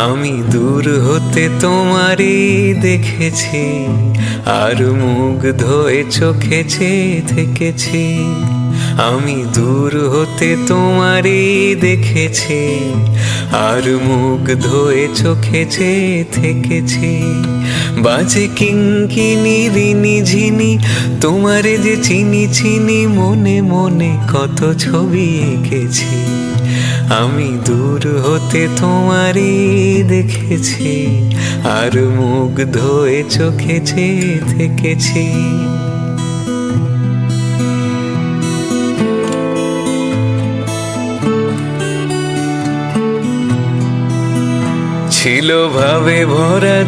আমি দূর হতে তোমারই দেখেছি, আর মুগ্ধ হয়ে চোখে চেয়ে থেকেছি। আমি দূর হতে তোমারই দেখেছি, আর মুগ্ধ হয়ে চোখে চেয়ে থেকেছি। বাজে কিঙ্কিনি রিনি ঝিনি, তোমারে যে চিনি চিনি, মনে মনে কত ছবি এঁকেছি। আমি দূর হতে তোমারই দেখেছি, আর মুগ্ধ হয়ে চোখে চেয়ে থেকেছি। ছিল ভাবে ভরা